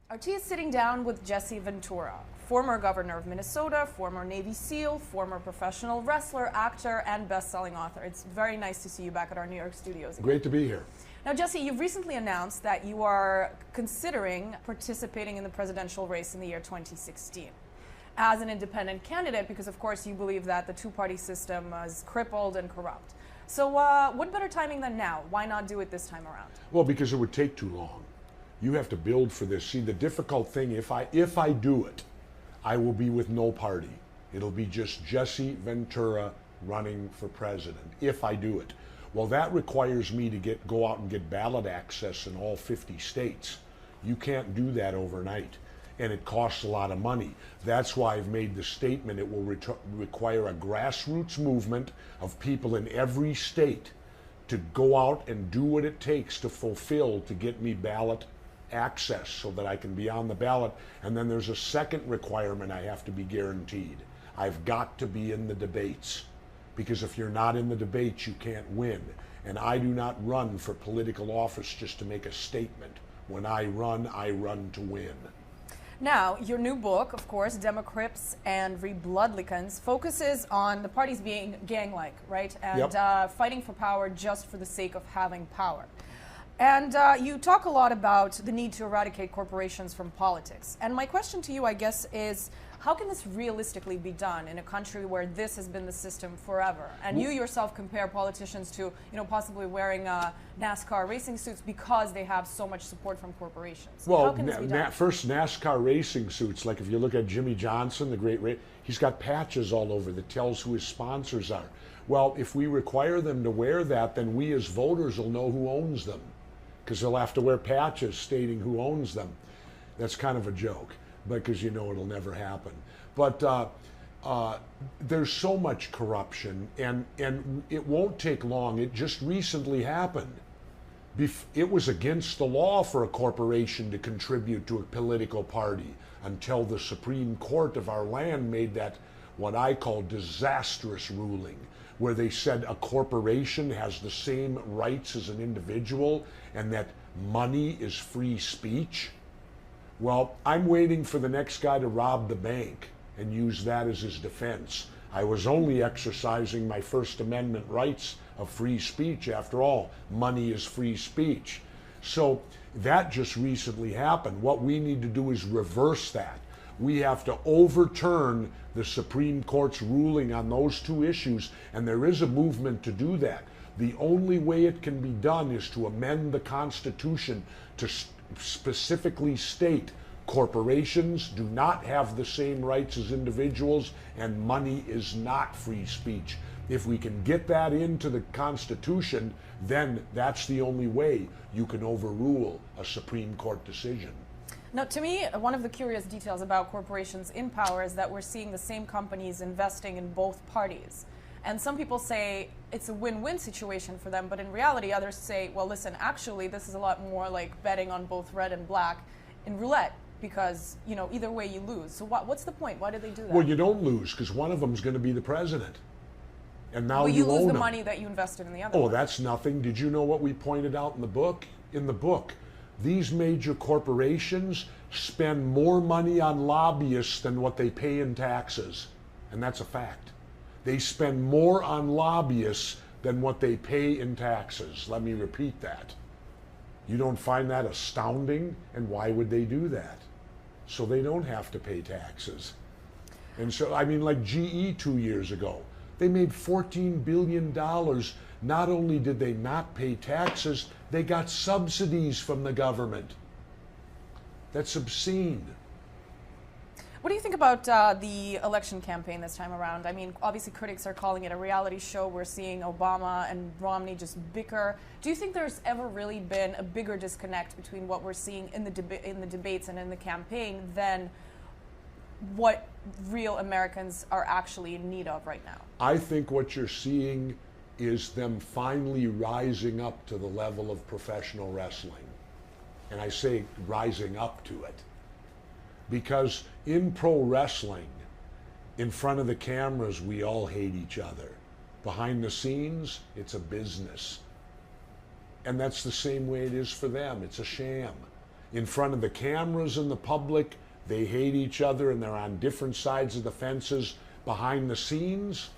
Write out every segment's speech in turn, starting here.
RT is sitting down with Jesse Ventura, former governor of Minnesota, former Navy SEAL, former professional wrestler, actor, and best-selling author. It's very nice to see you back at our New York studios again. Great to be here. Now, Jesse, you've recently announced that you are considering participating in the presidential race in the year 2016 as an independent candidate because, of course, you believe that the two-party system is crippled and corrupt. So what better timing than now? Why not do it this time around? Well, because it would take too long. You have to build for this. See, the difficult thing, if I do it, I will be with no party. It'll be just Jesse Ventura running for president, if I do it. Well, that requires me to go out and get ballot access in all 50 states. You can't do that overnight, and it costs a lot of money. That's why I've made the statement it will require a grassroots movement of people in every state to go out and do what it takes to get me ballot access so that I can be on the ballot. And then there's a second requirement I have to be guaranteed. I've got to be in the debates, because if you're not in the debates, you can't win. And I do not run for political office just to make a statement. When I run to win. Now, your new book, of course, Democrips and Rebloodlicans, focuses on the parties being gang-like, right? And fighting for power just for the sake of having power. And you talk a lot about the need to eradicate corporations from politics. And my question to you, I guess, is how can this realistically be done in a country where this has been the system forever? And you yourself compare politicians to, possibly wearing NASCAR racing suits because they have so much support from corporations. Well, how can this be done? First, NASCAR racing suits, like if you look at Jimmy Johnson, the great race, he's got patches all over that tells who his sponsors are. Well, if we require them to wear that, then we as voters will know who owns them, because they'll have to wear patches stating who owns them. That's kind of a joke, because it'll never happen. But there's so much corruption, and it won't take long. It just recently happened. It was against the law for a corporation to contribute to a political party until the Supreme Court of our land made that what I call disastrous ruling, where they said a corporation has the same rights as an individual and that money is free speech. Well, I'm waiting for the next guy to rob the bank and use that as his defense. I was only exercising my First Amendment rights of free speech. After all, money is free speech. So that just recently happened. What we need to do is reverse that. We have to overturn the Supreme Court's ruling on those two issues, and there is a movement to do that. The only way it can be done is to amend the Constitution to specifically state corporations do not have the same rights as individuals, and money is not free speech. If we can get that into the Constitution, then that's the only way you can overrule a Supreme Court decision. Now, to me, one of the curious details about corporations in power is that we're seeing the same companies investing in both parties. And some people say it's a win-win situation for them, but in reality, others say, well, listen, actually, this is a lot more like betting on both red and black in roulette, because, either way you lose. So what's the point? Why do they do that? Well, you don't lose, because one of them is going to be the president. And now you own lose the them. money that you invested in the other Oh, one. that's nothing. Did you know what we pointed out in the book? In the book, these major corporations spend more money on lobbyists than what they pay in taxes. And that's a fact. They spend more on lobbyists than what they pay in taxes. Let me repeat that. You don't find that astounding? And why would they do that? So they don't have to pay taxes. And so, like GE 2 years ago, they made $14 billion. Not only did they not pay taxes, they got subsidies from the government. That's obscene. What do you think about the election campaign this time around? Obviously critics are calling it a reality show. We're seeing Obama and Romney just bicker. Do you think there's ever really been a bigger disconnect between what we're seeing in the debates and in the campaign than what real Americans are actually in need of right now? I think what you're seeing is them finally rising up to the level of professional wrestling. And I say rising up to it, because in pro wrestling, in front of the cameras, we all hate each other. Behind the scenes, it's a business. And that's the same way it is for them. It's a sham. In front of the cameras and the public, they hate each other and they're on different sides of the fences. Behind the scenes,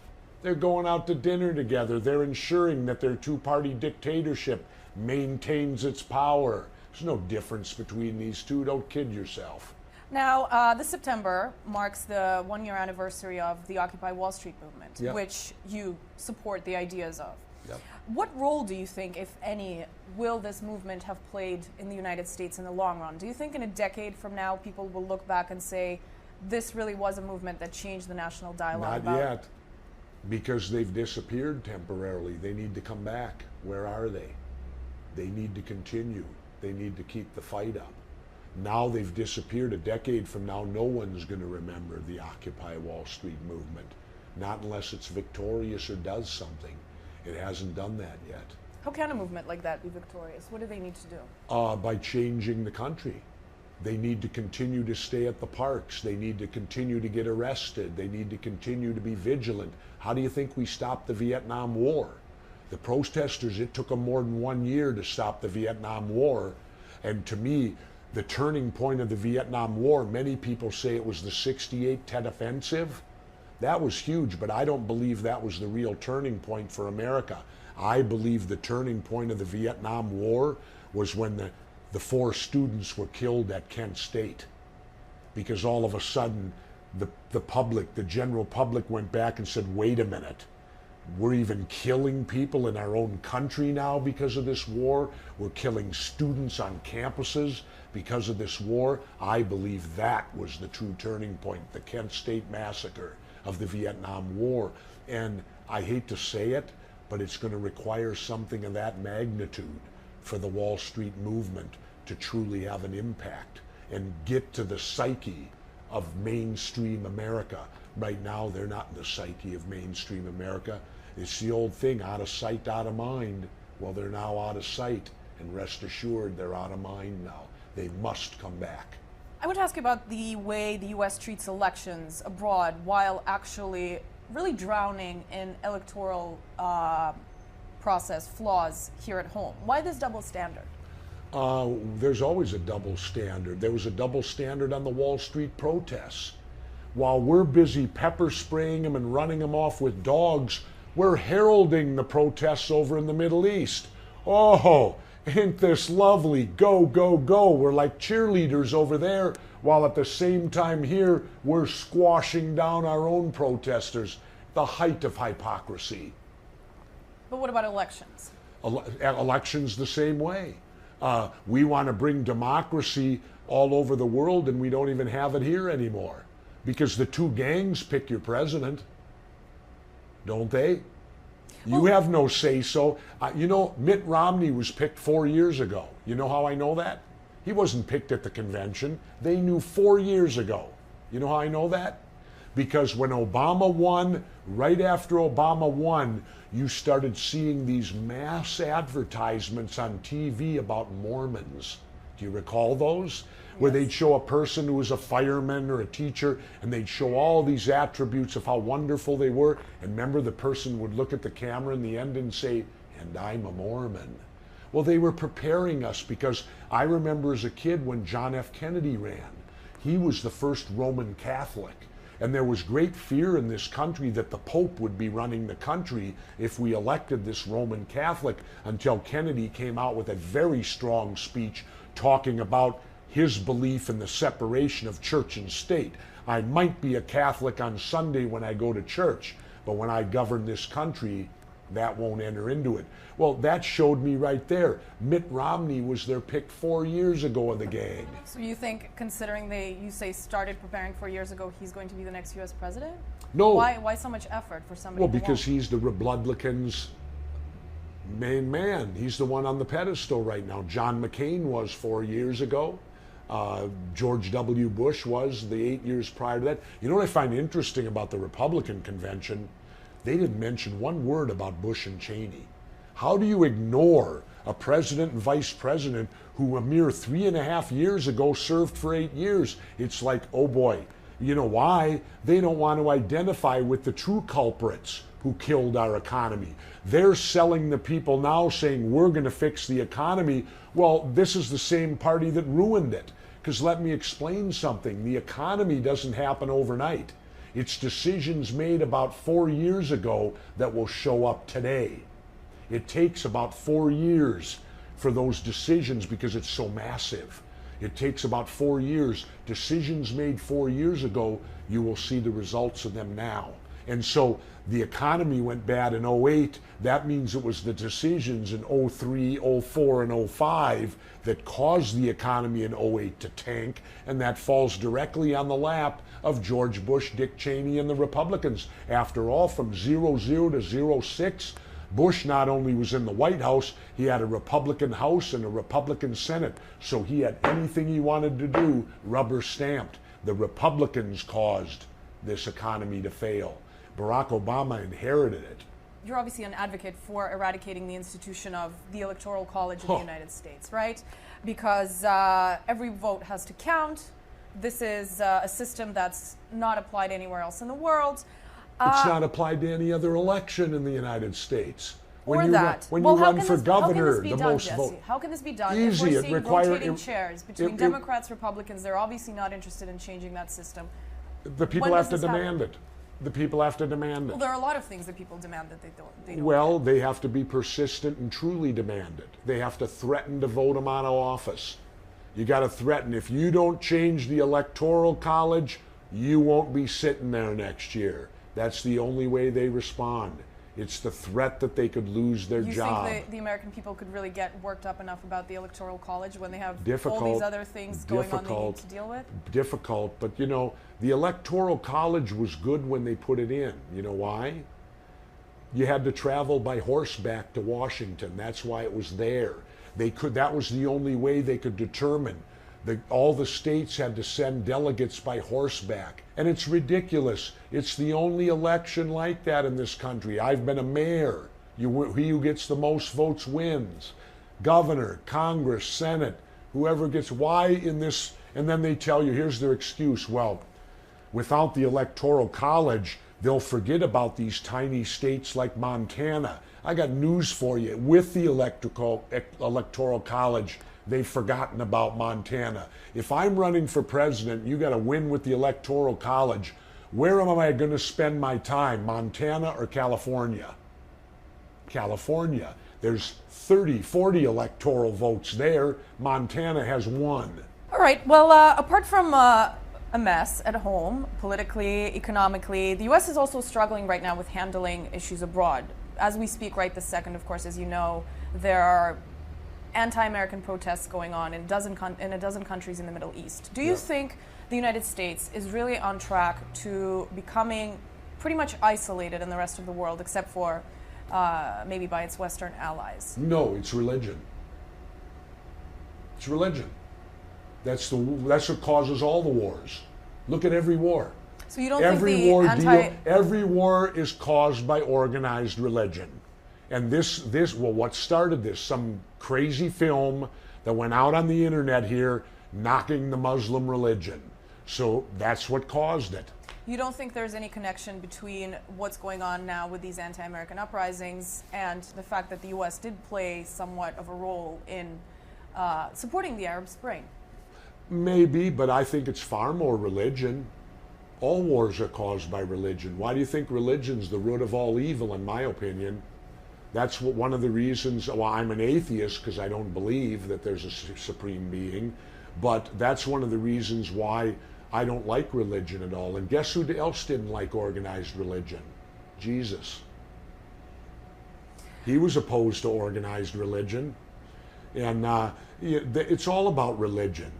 they're going out to dinner together. They're ensuring that their two-party dictatorship maintains its power. There's no difference between these two. Don't kid yourself. Now, this September marks the one-year anniversary of the Occupy Wall Street movement, Yep. which you support the ideas of. Yep. What role do you think, if any, will this movement have played in the United States in the long run? Do you think in a decade from now people will look back and say, this really was a movement that changed the national dialogue? Not yet, because they've disappeared temporarily. They need to come back. Where are they? They need to continue. They need to keep the fight up. Now they've disappeared. A decade from now, no one's going to remember the Occupy Wall Street movement, not unless it's victorious or does something. It hasn't done that yet. How can a movement like that be victorious? What do they need to do? By changing the country. They need to continue to stay at the parks. They need to continue to get arrested. They need to continue to be vigilant. How do you think we stopped the Vietnam War? The protesters, it took them more than 1 year to stop the Vietnam War. And to me, the turning point of the Vietnam War, many people say it was the '68 Tet Offensive. That was huge, but I don't believe that was the real turning point for America. I believe the turning point of the Vietnam War was when the 4 students were killed at Kent State. Because all of a sudden, the public, the general public went back and said, wait a minute, we're even killing people in our own country now because of this war. We're killing students on campuses because of this war. I believe that was the true turning point, the Kent State massacre of the Vietnam War. And I hate to say it, but it's going to require something of that magnitude for the Wall Street movement to truly have an impact and get to the psyche of mainstream America. Right now, they're not in the psyche of mainstream America. It's the old thing, out of sight, out of mind. Well, they're now out of sight, and rest assured, they're out of mind now. They must come back. I would ask you about the way the U.S. treats elections abroad while actually really drowning in electoral process flaws here at home. Why this double standard? There's always a double standard. There was a double standard on the Wall Street protests. While we're busy pepper spraying them and running them off with dogs, we're heralding the protests over in the Middle East. Oh, ain't this lovely? Go, go, go. We're like cheerleaders over there, while at the same time here, we're squashing down our own protesters. The height of hypocrisy. But what about elections? Elections the same way. We want to bring democracy all over the world, and we don't even have it here anymore. Because the 2 gangs pick your president, don't they? You have no say-so. You know, Mitt Romney was picked 4 years ago. You know how I know that? He wasn't picked at the convention. They knew 4 years ago. You know how I know that? Because when Obama won, right after Obama won, you started seeing these mass advertisements on TV about Mormons. Do you recall those? Where they'd show a person who was a fireman or a teacher, and they'd show all these attributes of how wonderful they were. And remember, the person would look at the camera in the end and say, and I'm a Mormon. Well, they were preparing us, because I remember as a kid when John F. Kennedy ran, he was the first Roman Catholic. And there was great fear in this country that the Pope would be running the country if we elected this Roman Catholic, until Kennedy came out with a very strong speech talking about his belief in the separation of church and state. I might be a Catholic on Sunday when I go to church, but when I govern this country, that won't enter into it. Well, that showed me right there. Mitt Romney was their pick 4 years ago of the gang. So you think, considering you say started preparing 4 years ago, he's going to be the next U.S. president? No. Why so much effort for somebody? Well, because he's the Republicans' main man. He's the one on the pedestal right now. John McCain was 4 years ago. George W. Bush was the 8 years prior to that. You know what I find interesting about the Republican convention? They didn't mention one word about Bush and Cheney. How do you ignore a president and vice president who a mere 3.5 years ago served for 8 years? It's like, oh boy. You know why? They don't want to identify with the true culprits. who killed our economy. They're selling the people now saying we're going to fix the economy. Well, this is the same party that ruined it. Because let me explain something. The economy doesn't happen overnight. It's decisions made about 4 years ago that will show up today. It takes about 4 years for those decisions because it's so massive. It takes about 4 years. Decisions made 4 years ago, you will see the results of them now. And so the economy went bad in '08. That means it was the decisions in '03, '04, and '05 that caused the economy in '08 to tank. And that falls directly on the lap of George Bush, Dick Cheney, and the Republicans. After all, from 00 to 06, Bush not only was in the White House, he had a Republican House and a Republican Senate. So he had anything he wanted to do rubber stamped. The Republicans caused this economy to fail. Barack Obama inherited it. You're obviously an advocate for eradicating the institution of the Electoral College in the United States, right? Because every vote has to count. This is a system that's not applied anywhere else in the world. It's not applied to any other election in the United States. When you run for governor, the most vote. How can this be done? Easy. If we're seeing rotating chairs between Democrats, Republicans, they're obviously not interested in changing that system. The people have to demand it. The people have to demand it. Well, there are a lot of things that people demand that they don't. Well, they have to be persistent and truly demand it. They have to threaten to vote them out of office. You got to threaten. If you don't change the Electoral College, you won't be sitting there next year. That's the only way they respond. It's the threat that they could lose their job. You think the American people could really get worked up enough about the Electoral College when they have all these other things going on they need to deal with? Difficult, but you know, the Electoral College was good when they put it in. You know why? You had to travel by horseback to Washington. That's why it was there. That was the only way they could determine. All the states had to send delegates by horseback. And it's ridiculous. It's the only election like that in this country. I've been a mayor. He who gets the most votes wins. Governor, Congress, Senate, whoever gets, why in this, and then they tell you, here's their excuse. Well, without the Electoral College, they'll forget about these tiny states like Montana. I got news for you. With the Electoral College, they've forgotten about Montana. If I'm running for president, you got to win with the Electoral College. Where am I going to spend my time, Montana or California? California. There's 30, 40 electoral votes there. Montana has 1. All right. Well, apart from a mess at home, politically, economically, the U.S. is also struggling right now with handling issues abroad. As we speak right this second, of course, as you know, there are anti-American protests going on in a dozen countries in the Middle East. Do you think the United States is really on track to becoming pretty much isolated in the rest of the world, except for maybe by its Western allies? No, it's religion. It's religion. That's what causes all the wars. Look at every war. So you don't think every war is caused by organized religion. And what started this? Some crazy film that went out on the internet here, knocking the Muslim religion. So that's what caused it. You don't think there's any connection between what's going on now with these anti-American uprisings and the fact that the U.S. did play somewhat of a role in supporting the Arab Spring? Maybe, but I think it's far more religion. All wars are caused by religion. Why do you think religion's the root of all evil, in my opinion? That's one of the reasons. Well, I'm an atheist because I don't believe that there's a supreme being, but that's one of the reasons why I don't like religion at all. And guess who else didn't like organized religion? Jesus. He was opposed to organized religion. And it's all about religion.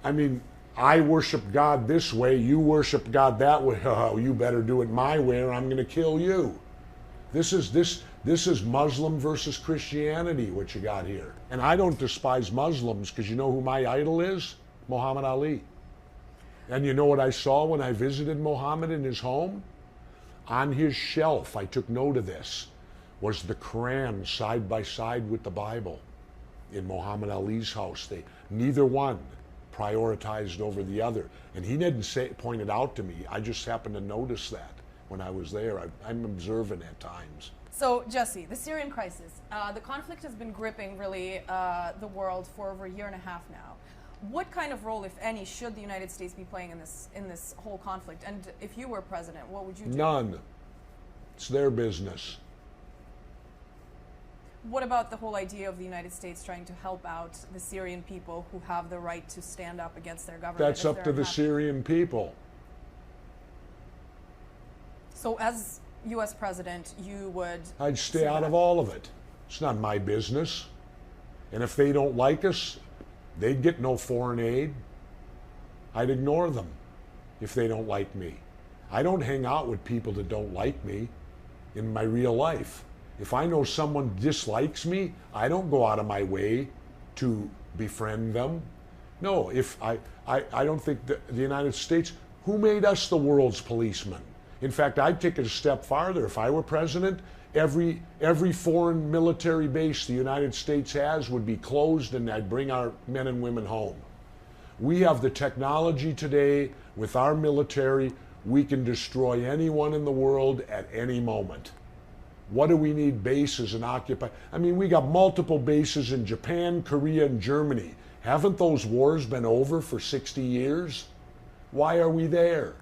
I mean, I worship God this way, you worship God that way. Oh, you better do it my way or I'm going to kill you. This is Muslim versus Christianity, what you got here. And I don't despise Muslims because you know who my idol is? Muhammad Ali. And you know what I saw when I visited Muhammad in his home? On his shelf, I took note of this, was the Quran side by side with the Bible in Muhammad Ali's house. Neither one prioritized over the other. And he didn't point it out to me. I just happened to notice that. when I was there. I'm observant at times. So, Jesse, the Syrian crisis, the conflict has been gripping really the world for over a year and a half now. What kind of role, if any, should the United States be playing in this whole conflict? And if you were president, what would you do? None. It's their business. What about the whole idea of the United States trying to help out the Syrian people who have the right to stand up against their government? That's up to the Syrian people. So as U.S. president, you would... I'd stay out of all of it. It's not my business. And if they don't like us, they'd get no foreign aid. I'd ignore them if they don't like me. I don't hang out with people that don't like me in my real life. If I know someone dislikes me, I don't go out of my way to befriend them. No, if I don't think the United States, who made us the world's policeman? In fact, I'd take it a step farther. If I were president, every foreign military base the United States has would be closed, and I'd bring our men and women home. We have the technology today with our military. We can destroy anyone in the world at any moment. What do we need bases and occupy? I mean, we got multiple bases in Japan, Korea, and Germany. Haven't those wars been over for 60 years? Why are we there?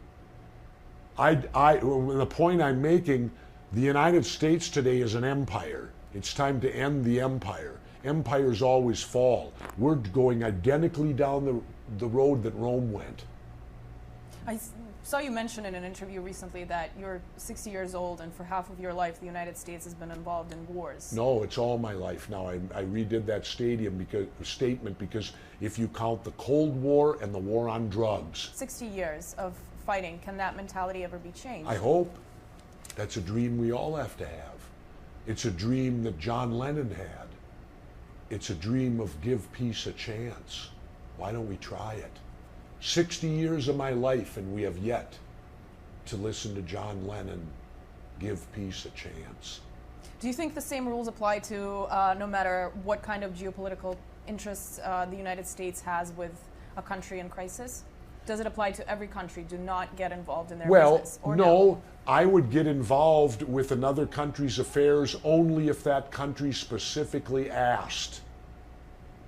The point I'm making, the United States today is an empire. It's time to end the empire. Empires always fall. We're going identically down the road that Rome went. I saw you mention in an interview recently that you're 60 years old, and for half of your life the United States has been involved in wars. No, it's all my life now. I redid that statement because if you count the Cold War and the war on drugs. 60 years of fighting, can that mentality ever be changed? I hope. That's a dream we all have to have. It's a dream that John Lennon had. It's a dream of give peace a chance. Why don't we try it? 60 years of my life, and we have yet to listen to John Lennon give peace a chance. Do you think the same rules apply to no matter what kind of geopolitical interests the United States has with a country in crisis? Does it apply to every country? Do not get involved in their business? Or no. I would get involved with another country's affairs only if that country specifically asked,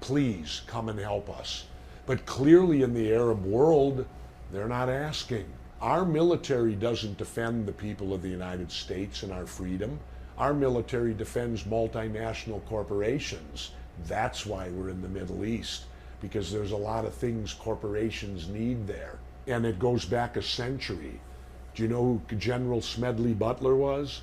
please come and help us. But clearly in the Arab world, they're not asking. Our military doesn't defend the people of the United States and our freedom. Our military defends multinational corporations. That's why we're in the Middle East, because there's a lot of things corporations need there. And it goes back a century. Do you know who General Smedley Butler was?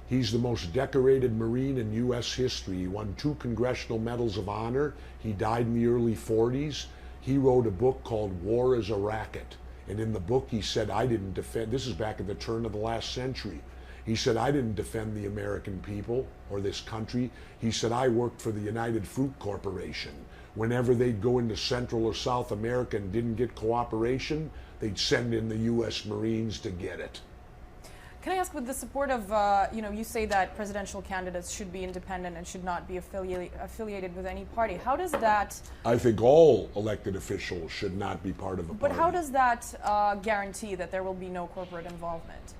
He's the most decorated Marine in U.S. history. He won 2 Congressional Medals of Honor. He died in the early 40s. He wrote a book called War is a Racket. And in the book he said, I didn't defend, this is back at the turn of the last century. He said, I didn't defend the American people or this country. He said, I worked for the United Fruit Corporation. Whenever they'd go into Central or South America and didn't get cooperation, they'd send in the U.S. Marines to get it. Can I ask, with the support of, you say that presidential candidates should be independent and should not be affiliated with any party. How does that... I think all elected officials should not be part of a party. But how does that guarantee that there will be no corporate involvement?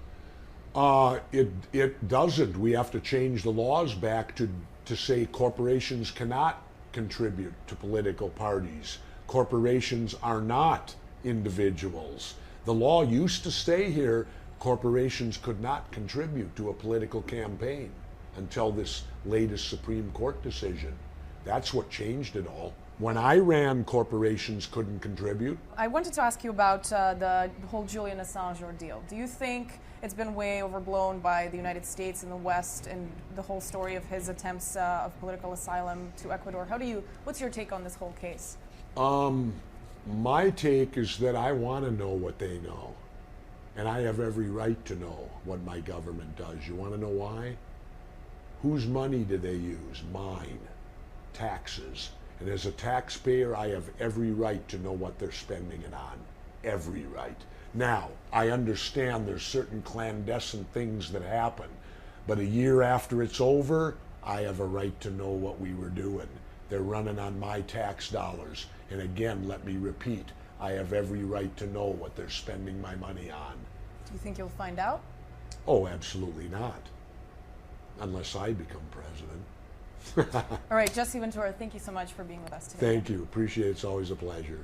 It doesn't. We have to change the laws back to say corporations cannot contribute to political parties. Corporations are not individuals. The law used to stay here. Corporations could not contribute to a political campaign until this latest Supreme Court decision. That's what changed it all. When I ran, corporations couldn't contribute. I wanted to ask you about the whole Julian Assange ordeal. Do you think it's been way overblown by the United States and the West and the whole story of his attempts of political asylum to Ecuador? What's your take on this whole case? My take is that I want to know what they know. And I have every right to know what my government does. You want to know why? Whose money do they use? Mine. Taxes. And as a taxpayer, I have every right to know what they're spending it on. Every right. Now, I understand there's certain clandestine things that happen, but a year after it's over, I have a right to know what we were doing. They're running on my tax dollars. And again, let me repeat, I have every right to know what they're spending my money on. Do you think you'll find out? Oh, absolutely not. Unless I become president. All right, Jesse Ventura, thank you so much for being with us today. Thank you. Appreciate it. It's always a pleasure.